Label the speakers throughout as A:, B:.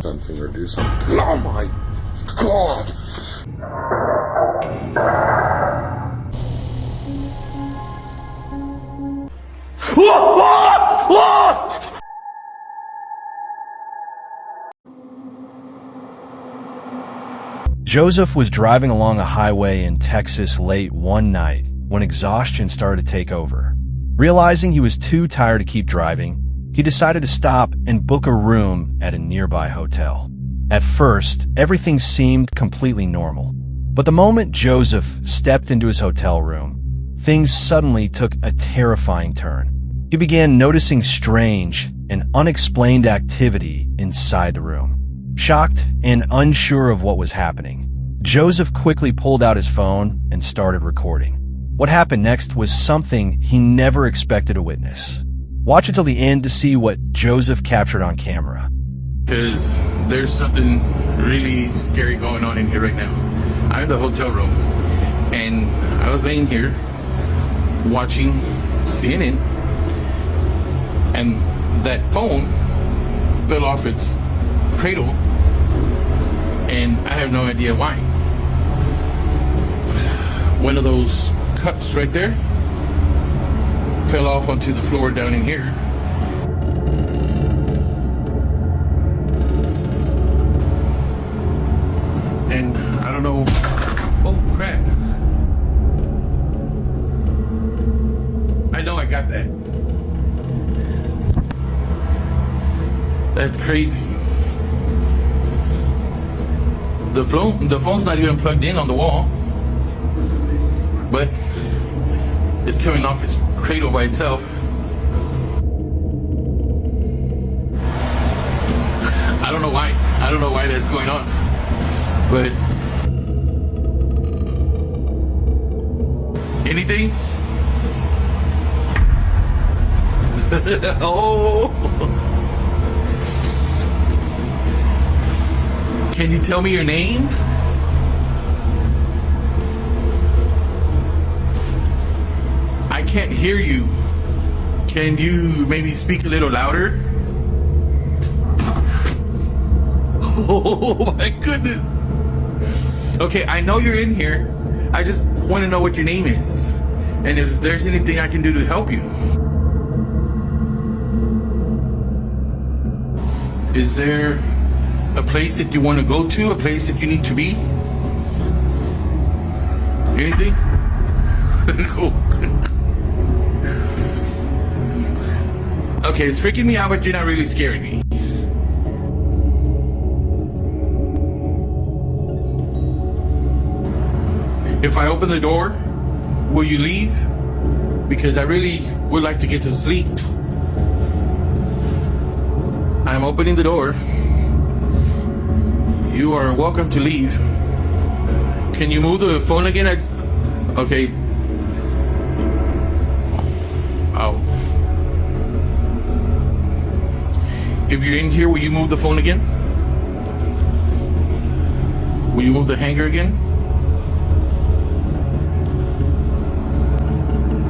A: something or do something. Oh my God!
B: Joseph was driving along a highway in Texas late one night when exhaustion started to take over. Realizing he was too tired to keep driving, he decided to stop and book a room at a nearby hotel. At first, everything seemed completely normal. But the moment Joseph stepped into his hotel room, things suddenly took a terrifying turn. He began noticing strange and unexplained activity inside the room. Shocked and unsure of what was happening, Joseph quickly pulled out his phone and started recording. What happened next was something he never expected to witness. Watch until the end to see what Joseph captured on camera.
C: Because there's something really scary going on in here right now. I'm in the hotel room, and I was laying here watching CNN, and that phone fell off its cradle, and I have no idea why. One of those cups right there fell off onto the floor down in here. And I don't know. Oh crap. I know I got that. That's crazy. The phone's not even plugged in on the wall, but it's coming off its cradle by itself. I don't know why. I don't know why that's going on, but anything? Oh. Can you tell me your name? I can't hear you. Can you maybe speak a little louder? Oh my goodness. Okay, I know you're in here. I just want to know what your name is, and if there's anything I can do to help you. Is there a place that you want to go to? A place that you need to be? Anything? Cool. Okay, it's freaking me out, but you're not really scaring me. If I open the door, will you leave? Because I really would like to get to sleep. I'm opening the door. You are welcome to leave. Can you move the phone again? Okay. Oh. If you're in here, will you move the phone again? Will you move the hanger again?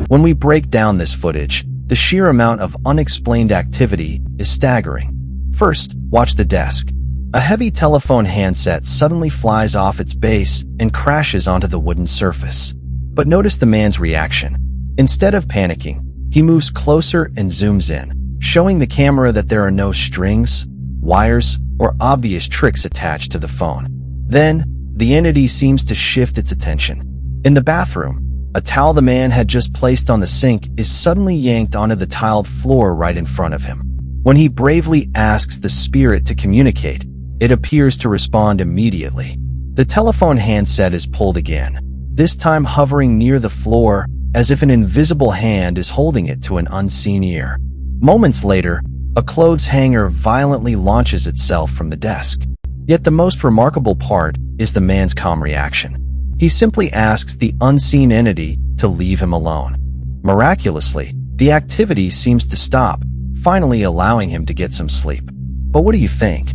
B: When we break down this footage, the sheer amount of unexplained activity is staggering. First, watch the desk. A heavy telephone handset suddenly flies off its base and crashes onto the wooden surface. But notice the man's reaction. Instead of panicking, he moves closer and zooms in, showing the camera that there are no strings, wires, or obvious tricks attached to the phone. Then, the entity seems to shift its attention. In the bathroom, a towel the man had just placed on the sink is suddenly yanked onto the tiled floor right in front of him. When he bravely asks the spirit to communicate, it appears to respond immediately. The telephone handset is pulled again, this time hovering near the floor as if an invisible hand is holding it to an unseen ear. Moments later, a clothes hanger violently launches itself from the desk. Yet the most remarkable part is the man's calm reaction. He simply asks the unseen entity to leave him alone. Miraculously, the activity seems to stop, finally allowing him to get some sleep. But what do you think?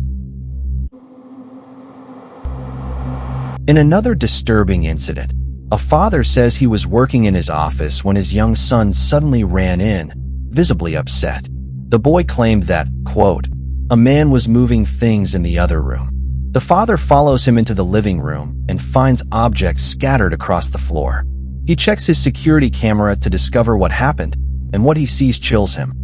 B: In another disturbing incident, a father says he was working in his office when his young son suddenly ran in, visibly upset. The boy claimed that, quote, a man was moving things in the other room. The father follows him into the living room and finds objects scattered across the floor. He checks his security camera to discover what happened, and what he sees chills him.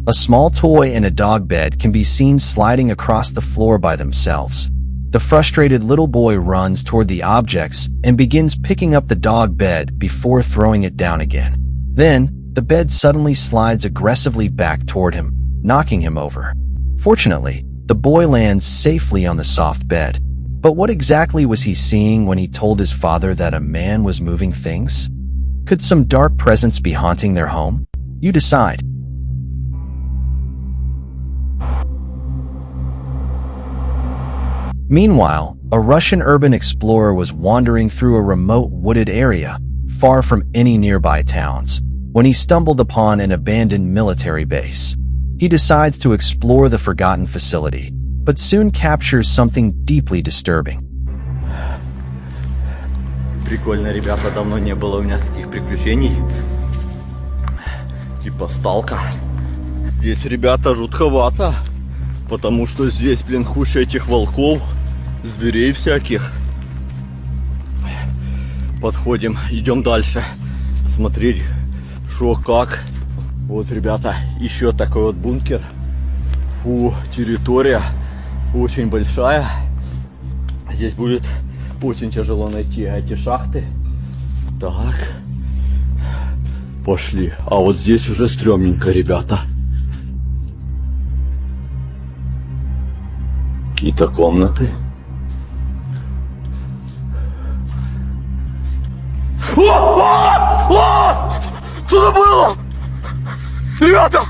B: A small toy and a dog bed can be seen sliding across the floor by themselves. The frustrated little boy runs toward the objects and begins picking up the dog bed before throwing it down again. Then, the bed suddenly slides aggressively back toward him, knocking him over. Fortunately, the boy lands safely on the soft bed. But what exactly was he seeing when he told his father that a man was moving things? Could some dark presence be haunting their home? You decide. Meanwhile, a Russian urban explorer was wandering through a remote wooded area, far from any nearby towns, when he stumbled upon an abandoned military base. He decides to explore the forgotten facility, but soon captures something deeply disturbing.
D: Прикольно, ребята, давно не было у меня таких приключений. Типа сталка. Здесь, ребята, жутковато, потому что здесь, блин, куча этих волков, зверей всяких. Подходим, идем дальше, смотреть, что как. Вот, ребята, еще такой вот бункер. Фу, территория очень большая. Здесь будет очень тяжело найти эти шахты. Так, пошли. А вот здесь уже стрёмненько, ребята. Какие-то комнаты. Что это было? Ребята!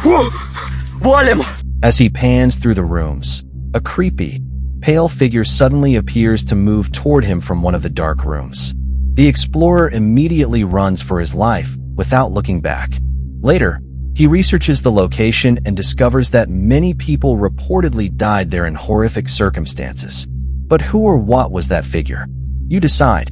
D: Фу! Валим!
B: As he pans through the rooms, a creepy, pale figure suddenly appears to move toward him from one of the dark rooms. The explorer immediately runs for his life without looking back. Later, he researches the location and discovers that many people reportedly died there in horrific circumstances. But who or what was that figure? You decide.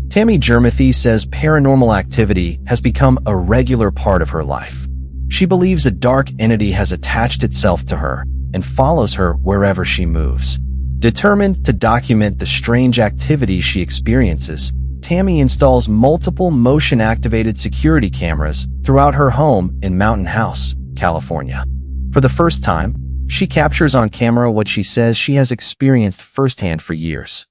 B: Tammy Jermathy says paranormal activity has become a regular part of her life. She believes a dark entity has attached itself to her and follows her wherever she moves. Determined to document the strange activity she experiences, Tammy installs multiple motion-activated security cameras throughout her home in Mountain House, California. For the first time, she captures on camera what she says she has experienced firsthand for years.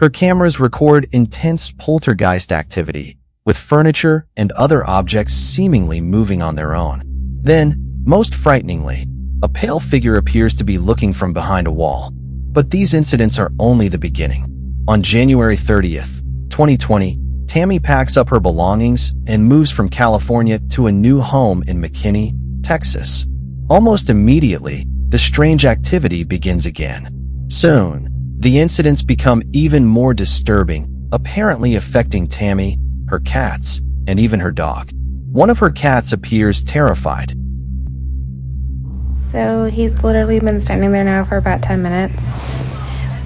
B: Her cameras record intense poltergeist activity, with furniture and other objects seemingly moving on their own. Then, most frighteningly, a pale figure appears to be looking from behind a wall. But these incidents are only the beginning. On January 30th, 2020, Tammy packs up her belongings and moves from California to a new home in McKinney, Texas. Almost immediately, the strange activity begins again. Soon, the incidents become even more disturbing, apparently affecting Tammy, her cats, and even her dog. One of her cats appears terrified.
E: So he's literally been standing there now for about 10 minutes.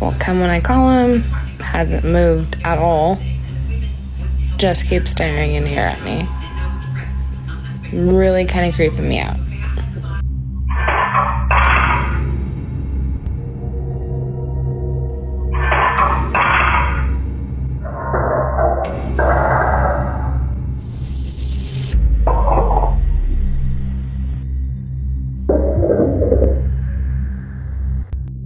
E: Won't come when I call him. Hasn't moved at all. Just keeps staring in here at me. Really kind of creeping me out.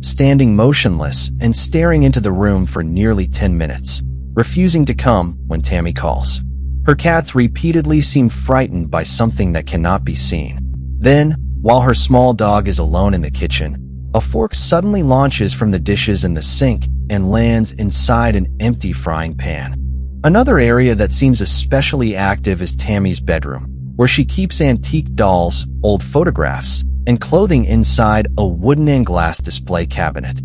B: Standing motionless and staring into the room for nearly 10 minutes, refusing to come when Tammy calls. Her cats repeatedly seem frightened by something that cannot be seen. Then, while her small dog is alone in the kitchen, a fork suddenly launches from the dishes in the sink and lands inside an empty frying pan. Another area that seems especially active is Tammy's bedroom, where she keeps antique dolls, old photographs, and clothing inside a wooden and glass display cabinet.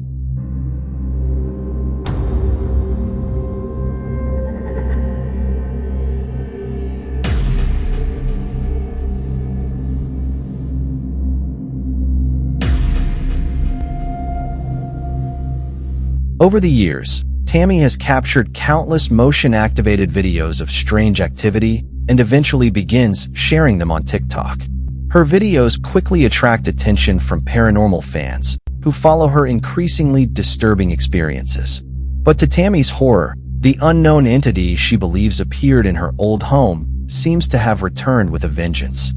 B: Over the years, Tammy has captured countless motion-activated videos of strange activity and eventually begins sharing them on TikTok. Her videos quickly attract attention from paranormal fans, who follow her increasingly disturbing experiences. But to Tammy's horror, the unknown entity she believes appeared in her old home seems to have returned with a vengeance.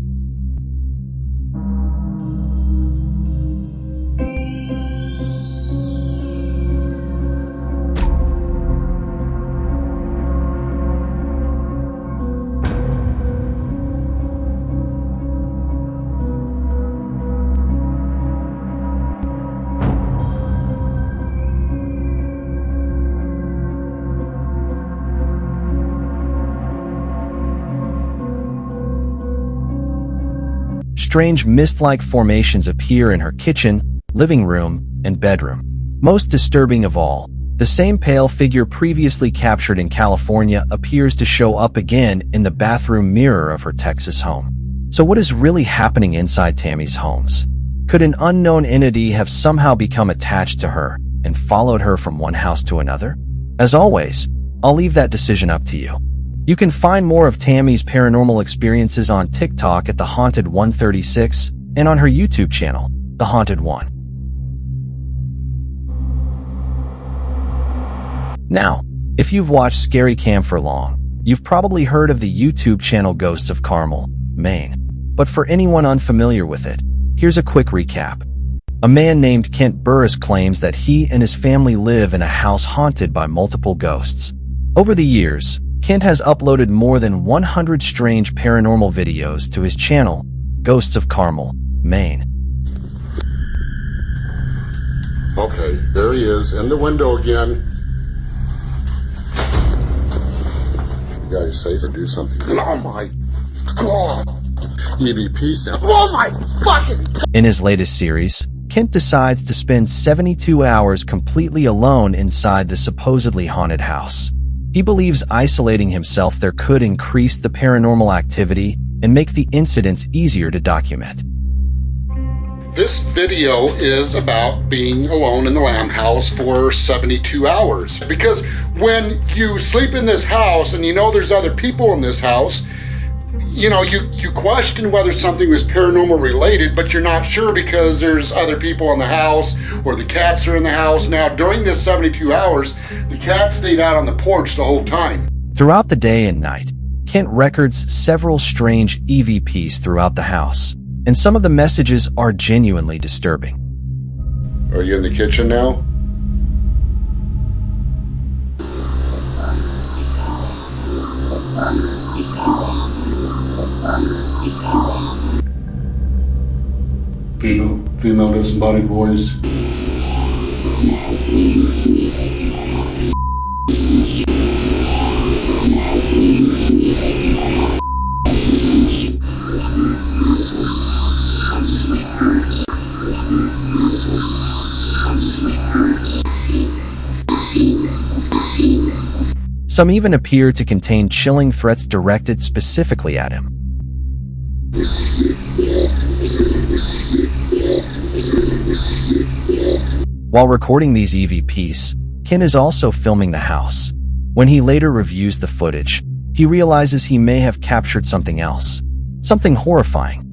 B: Strange mist-like formations appear in her kitchen, living room, and bedroom. Most disturbing of all, the same pale figure previously captured in California appears to show up again in the bathroom mirror of her Texas home. So what is really happening inside Tammy's homes? Could an unknown entity have somehow become attached to her and followed her from one house to another? As always, I'll leave that decision up to you. You can find more of Tammy's paranormal experiences on TikTok at The Haunted 136 and on her YouTube channel, The Haunted One. Now, if you've watched Scary Cam for long, you've probably heard of the YouTube channel Ghosts of Carmel, Maine. But for anyone unfamiliar with it, here's a quick recap. A man named Kent Burris claims that he and his family live in a house haunted by multiple ghosts. Over the years, Kent has uploaded more than 100 strange paranormal videos to his channel, Ghosts of Carmel, Maine.
A: Okay, there he is, in the window again. You guys say or do something. Oh my God! EVP sound. Oh my fucking God!
B: In his latest series, Kent decides to spend 72 hours completely alone inside the supposedly haunted house. He believes isolating himself there could increase the paranormal activity and make the incidents easier to document.
F: This video is about being alone in the lamb house for 72 hours. Because when you sleep in this house and you know there's other people in this house, you know, you question whether something was paranormal related, but you're not sure because there's other people in the house or the cats are in the house. Now, during this 72 hours, the cat stayed out on the porch the whole time.
B: Throughout the day and night, Kent records several strange EVPs throughout the house, and some of the messages are genuinely disturbing.
F: Are you in the kitchen now? Female disembodied voice.
B: Some even appear to contain chilling threats directed specifically at him. While recording these EVPs, Ken is also filming the house. When he later reviews the footage, he realizes he may have captured something else, something horrifying.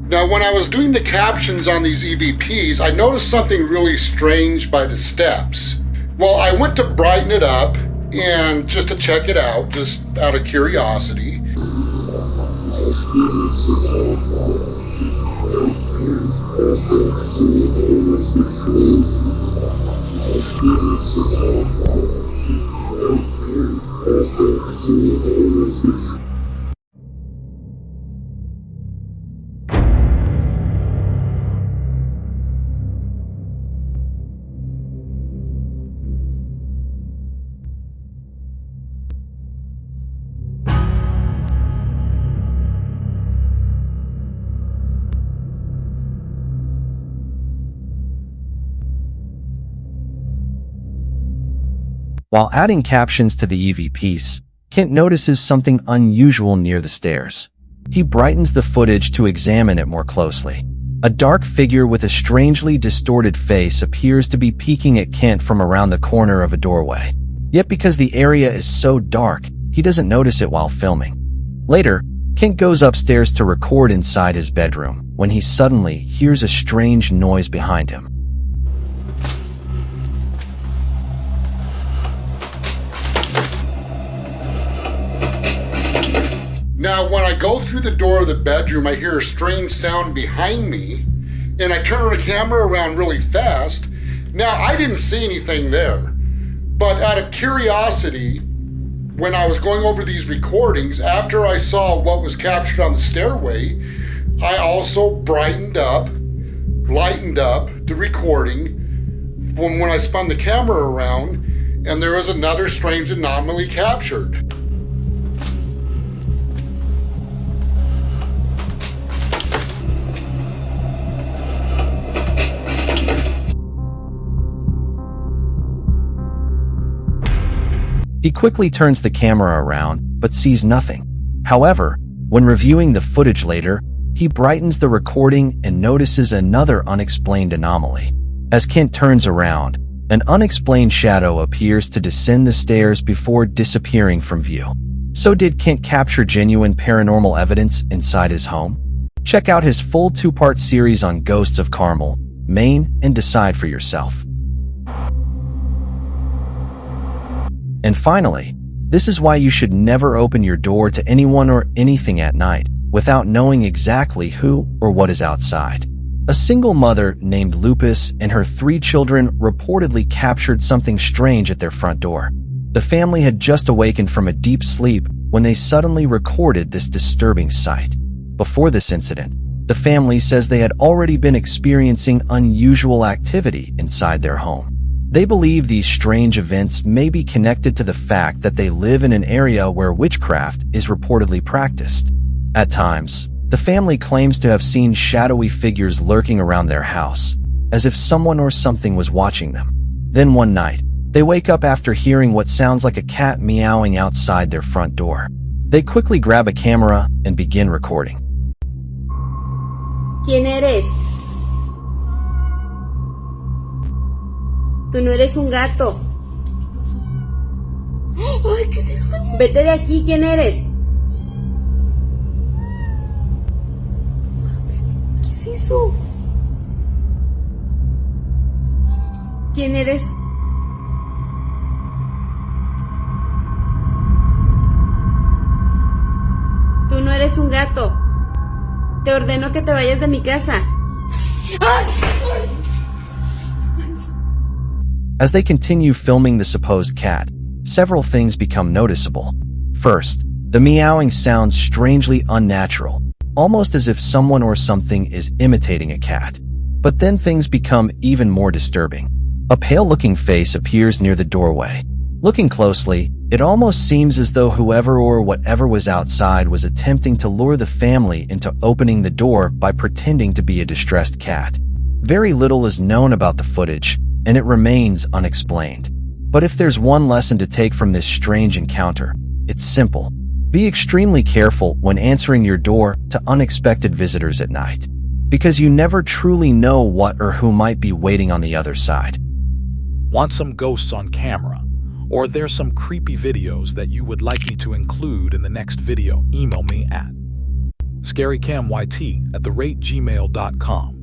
F: Now, when I was doing the captions on these EVPs, I noticed something really strange by the steps. Well, I went to brighten it up and just to check it out, just out of curiosity.
B: While adding captions to the EVPs, Kent notices something unusual near the stairs. He brightens the footage to examine it more closely. A dark figure with a strangely distorted face appears to be peeking at Kent from around the corner of a doorway. Yet because the area is so dark, he doesn't notice it while filming. Later, Kent goes upstairs to record inside his bedroom when he suddenly hears a strange noise behind him.
F: Now, when I go through the door of the bedroom, I hear a strange sound behind me, and I turn the camera around really fast. Now, I didn't see anything there, but out of curiosity, when I was going over these recordings, after I saw what was captured on the stairway, I also lightened up the recording when I spun the camera around, and there was another strange anomaly captured.
B: He quickly turns the camera around, but sees nothing. However, when reviewing the footage later, he brightens the recording and notices another unexplained anomaly. As Kent turns around, an unexplained shadow appears to descend the stairs before disappearing from view. So did Kent capture genuine paranormal evidence inside his home? Check out his full 2-part series on Ghosts of Carmel, Maine, and decide for yourself. And finally, this is why you should never open your door to anyone or anything at night without knowing exactly who or what is outside. A single mother named Lupus and her 3 children reportedly captured something strange at their front door. The family had just awakened from a deep sleep when they suddenly recorded this disturbing sight. Before this incident, the family says they had already been experiencing unusual activity inside their home. They believe these strange events may be connected to the fact that they live in an area where witchcraft is reportedly practiced. At times, the family claims to have seen shadowy figures lurking around their house, as if someone or something was watching them. Then one night, they wake up after hearing what sounds like a cat meowing outside their front door. They quickly grab a camera and begin recording.
G: ¿Quién eres? Tú no eres un gato. Ay, ¿qué es eso? Vete de aquí, ¿quién eres? ¿Qué es eso? ¿Quién eres? Tú no eres un gato. Te ordeno que te vayas de mi casa.
B: As they continue filming the supposed cat, several things become noticeable. First, the meowing sounds strangely unnatural, almost as if someone or something is imitating a cat. But then things become even more disturbing. A pale-looking face appears near the doorway. Looking closely, it almost seems as though whoever or whatever was outside was attempting to lure the family into opening the door by pretending to be a distressed cat. Very little is known about the footage, and it remains unexplained. But if there's one lesson to take from this strange encounter, it's simple. Be extremely careful when answering your door to unexpected visitors at night, because you never truly know what or who might be waiting on the other side.
H: Want some ghosts on camera? Or there's some creepy videos that you would like me to include in the next video? Email me at scarycamyt@gmail.com.